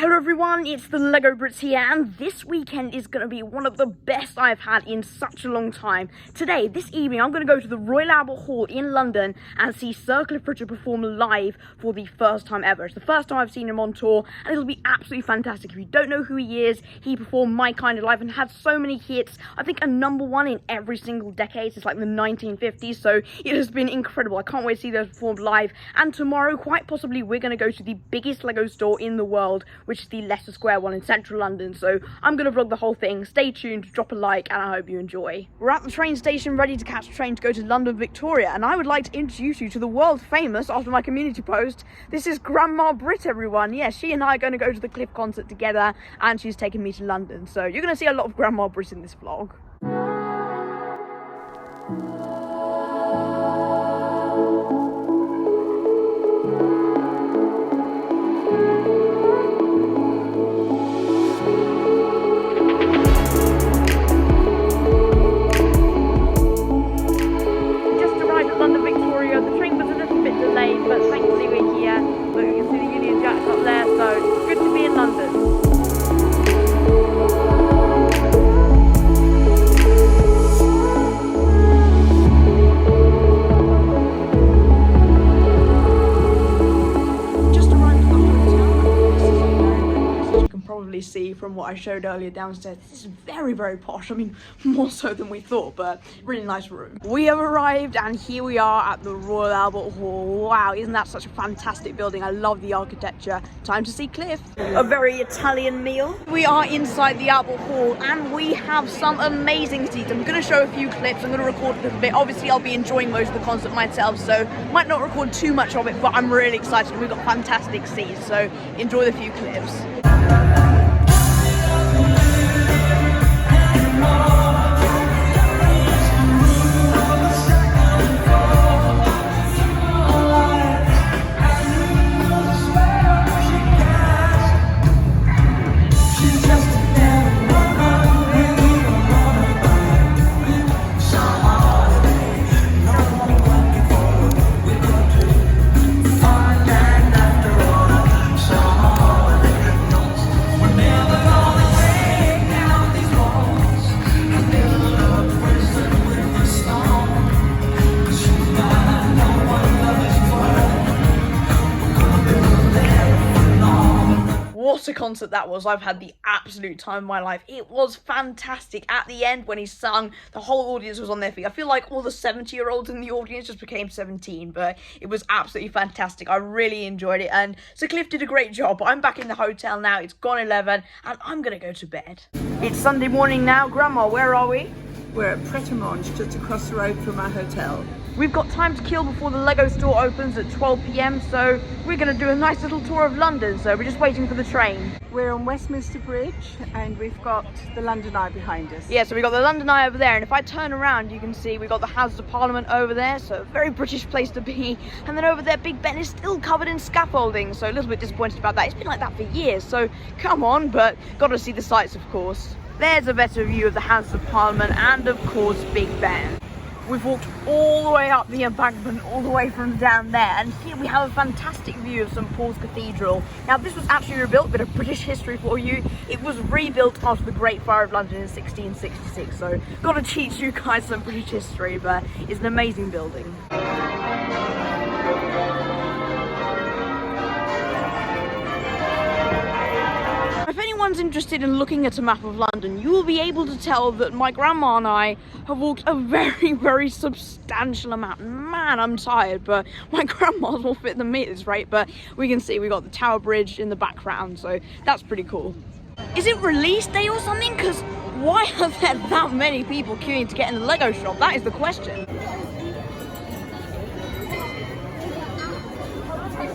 Hello everyone, it's the Lego Brits here, and this weekend is going to be one of the best I've had in such a long time. Today, this evening, I'm going to go to the Royal Albert Hall in London and see Sir Cliff Richard perform live for the first time ever. It's the first time I've seen him on tour, and it'll be absolutely fantastic. If you don't know who he is, he performed My Kind of Life and had so many hits. I think a #1 in every single decade since like the 1950s, so it has been incredible. I can't wait to see those performed live. And tomorrow, quite possibly, we're going to go to the biggest Lego store in the world, which is the Leicester Square one in central London. So I'm going to vlog the whole thing. Stay tuned, drop a like, and I hope you enjoy. We're at the train station ready to catch a train to go to London Victoria, and I would like to introduce you to the world famous, after my community post, this is Grandma Brit, everyone. Yeah, she and I are going to go to the Cliff concert together, and she's taking me to London. So you're going to see a lot of Grandma Brit in this vlog. But thankfully we're here. Look, you can see the Union Jacks up there, so good to be in London. See from what I showed earlier downstairs, this is very posh. I mean, more so than we thought, but really nice room. We have arrived, and here we are at the Royal Albert Hall. Wow, isn't that such a fantastic building? I love the architecture. Time to see Cliff. A very Italian meal. We are inside the Albert Hall, and we have some amazing seats. I'm going to show a few clips. I'm going to record a little bit. Obviously, I'll be enjoying most of the concert myself, so might not record too much of it, but I'm really excited. We've got fantastic seats, so enjoy the few clips. What a concert that was. I've had the absolute time of my life. It was fantastic. At the end, when he sung, the whole audience was on their feet. I feel like all the 70-year-olds in the audience just became 17, but it was absolutely fantastic. I really enjoyed it, and Sir Cliff did a great job. I'm back in the hotel now. It's gone 11, and I'm gonna go to bed. It's Sunday morning now. Grandma, where are we? We're at Brit and I, just across the road from our hotel. We've got time to kill before the Lego store opens at 12 p.m, so we're going to do a nice little tour of London, so we're just waiting for the train. We're on Westminster Bridge, and we've got the London Eye behind us. Yeah, so we've got the London Eye over there, and if I turn around, you can see we've got the Houses of Parliament over there, so a very British place to be. And then over there, Big Ben is still covered in scaffolding, so a little bit disappointed about that. It's been like that for years, so come on, but got to see the sights, of course. There's a better view of the Houses of Parliament and, of course, Big Ben. We've walked all the way up the embankment, all the way from down there, and here we have a fantastic view of St Paul's Cathedral. Now, this was actually rebuilt, bit of British history for you. It was rebuilt after the Great Fire of London in 1666, so got to teach you guys some British history, but it's an amazing building. If anyone's interested in looking at a map of London, you will be able to tell that my grandma and I have walked a very substantial amount. Man, I'm tired, but my grandma's more fit than me at this rate. But we can see we got the Tower Bridge in the background, so that's pretty cool. Is it release day or something? Because why are there that many people queuing to get in the Lego shop? That is the question.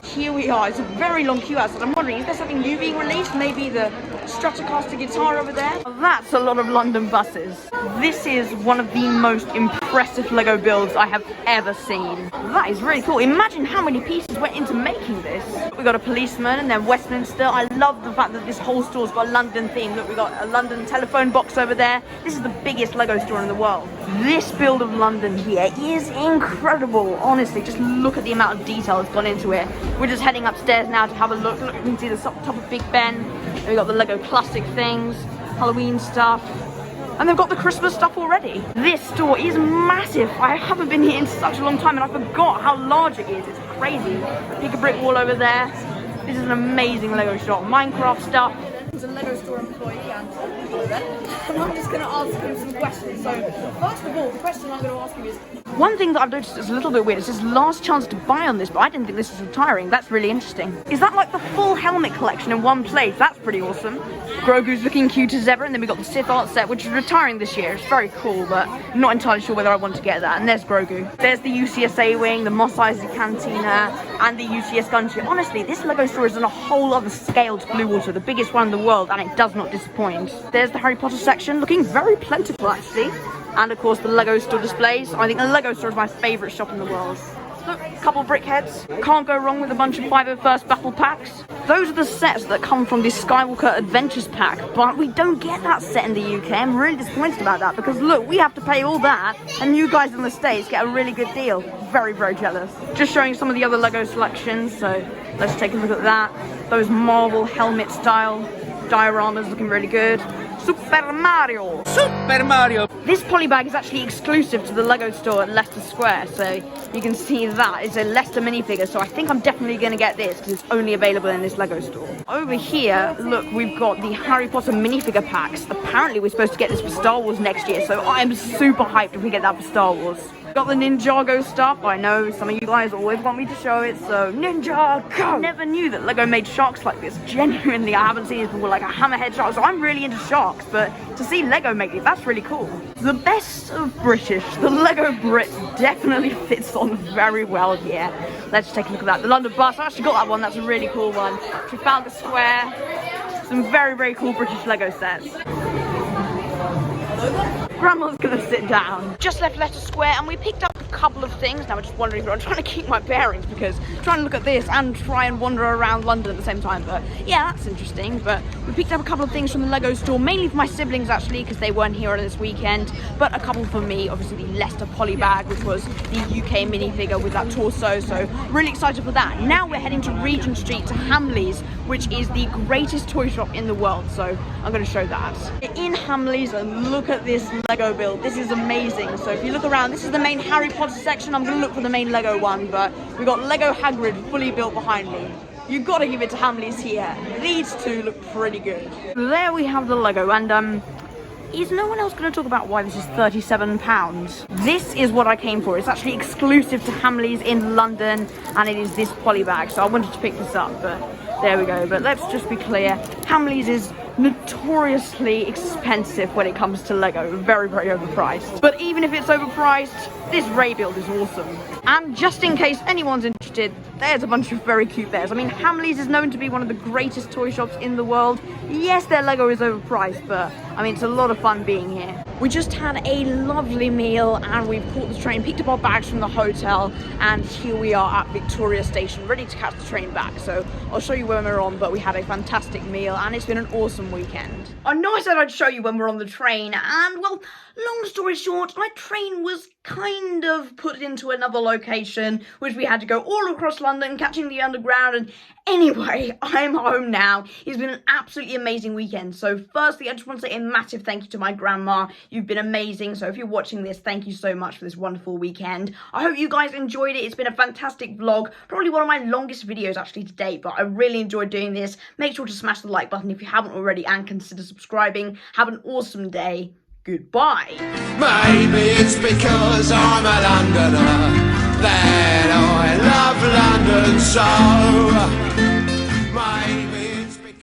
Here we are. It's a very long queue outside. I'm wondering, is there something new being released? Maybe the Stratocaster guitar over there? That's a lot of London buses. This is one of the most impressive Lego builds I have ever seen. That is really cool. Imagine how many pieces went into making this. We got a policeman and then Westminster. I love the fact that this whole store's got a London theme. Look, we got a London telephone box over there. This is the biggest Lego store in the world. This build of London here is incredible. Honestly, just look at the amount of detail that's gone into it. We're just heading upstairs now to have a look. Look, you can see the top of Big Ben. we got the Lego classic things, Halloween stuff, and they've got the Christmas stuff already. This store is massive. I haven't been here in such a long time and I forgot how large it is. It's crazy. Pick a brick wall over there. This is an amazing Lego shop. Minecraft stuff. He's a Lego store employee and I'm just going to ask him some questions. So first of all, the question I'm going to ask you is, one thing that I've noticed is a little bit weird. It says last chance to buy on this, but I didn't think this was retiring. That's really interesting. Is that like the full helmet collection in one place? That's pretty awesome. Grogu's looking cute as ever, and then we got the Sith art set, which is retiring this year. It's very cool, but I'm not entirely sure whether I want to get that. And there's Grogu. There's the UCSA wing, the Mos Eisley Cantina, and the UCS gunship. Honestly, this Lego store is on a whole other scale to Blue Water, the biggest one in the world, and it does not disappoint. There's the Harry Potter section, looking very plentiful actually. And of course the Lego store displays. I think the Lego store is my favourite shop in the world. Look, a couple brickheads. Can't go wrong with a bunch of 501st battle packs. Those are the sets that come from the Skywalker Adventures pack, but we don't get that set in the UK. I'm really disappointed about that because look, we have to pay all that and you guys in the States get a really good deal. Very, very jealous. Just showing some of the other Lego selections, so let's take a look at that. Those Marvel helmet style dioramas looking really good. Super Mario! Super Mario! This polybag is actually exclusive to the Lego store at Leicester Square, so you can see that. It's a Leicester minifigure, so I think I'm definitely going to get this because it's only available in this Lego store. Over here, look, we've got the Harry Potter minifigure packs. Apparently we're supposed to get this for Star Wars next year, so I am super hyped if we get that for Star Wars. Got the Ninjago stuff. I know some of you guys always want me to show it, so Ninjago! Never knew that Lego made sharks like this. Genuinely, I haven't seen it before, like a hammerhead shark, so I'm really into sharks, but to see Lego make it, that's really cool. The best of British, the Lego Brit definitely fits on very well here. Let's take a look at that. The London bus, I actually got that one, that's a really cool one. Trafalgar Square, some very, very cool British Lego sets. Grandma's gonna sit down. Just left Leicester Square and we picked up a couple of things. Now we're just wandering around, trying to keep my bearings because I'm trying to look at this and try and wander around London at the same time. But yeah, that's interesting. But we picked up a couple of things from the Lego store, mainly for my siblings actually, because they weren't here this weekend. But a couple for me, obviously the Leicester poly bag, which was the UK minifigure with that torso. So really excited for that. Now we're heading to Regent Street to Hamleys, which is the greatest toy shop in the world. So I'm going to show that. In Hamleys, and look at this Lego build. This is amazing. So if you look around, this is the main Harry Potter section. I'm going to look for the main Lego one, but we got Lego Hagrid fully built behind me. You've got to give it to Hamleys here. These two look pretty good. There we have the Lego, and is no one else going to talk about why this is £37? This is what I came for. It's actually exclusive to Hamleys in London, and it is this poly bag. So I wanted to pick this up, but there we go. But let's just be clear, Hamleys is notoriously expensive when it comes to Lego. Very, very overpriced. But even if it's overpriced, this Ray build is awesome. And just in case anyone's interested, there's a bunch of very cute bears. I mean, Hamleys is known to be one of the greatest toy shops in the world. Yes, their Lego is overpriced, but I mean, it's a lot of fun being here. We just had a lovely meal and we've caught the train, picked up our bags from the hotel, and here we are at Victoria Station, ready to catch the train back. So I'll show you when we're on, but we had a fantastic meal and it's been an awesome weekend. I know I said I'd show you when we're on the train, and well, long story short, my train was kind of put into another location, which we had to go all across London, catching the underground, and anyway, I'm home now. It's been an absolutely amazing weekend. So firstly, I just want to say a massive thank you to my grandma. You've been amazing. So if you're watching this, thank you so much for this wonderful weekend. I hope you guys enjoyed it. It's been a fantastic vlog, probably one of my longest videos actually to date, but I really enjoyed doing this. Make sure to smash the like button if you haven't already and consider subscribing. Have an awesome day. Goodbye. Maybe it's because I'm a Londoner that I love London so.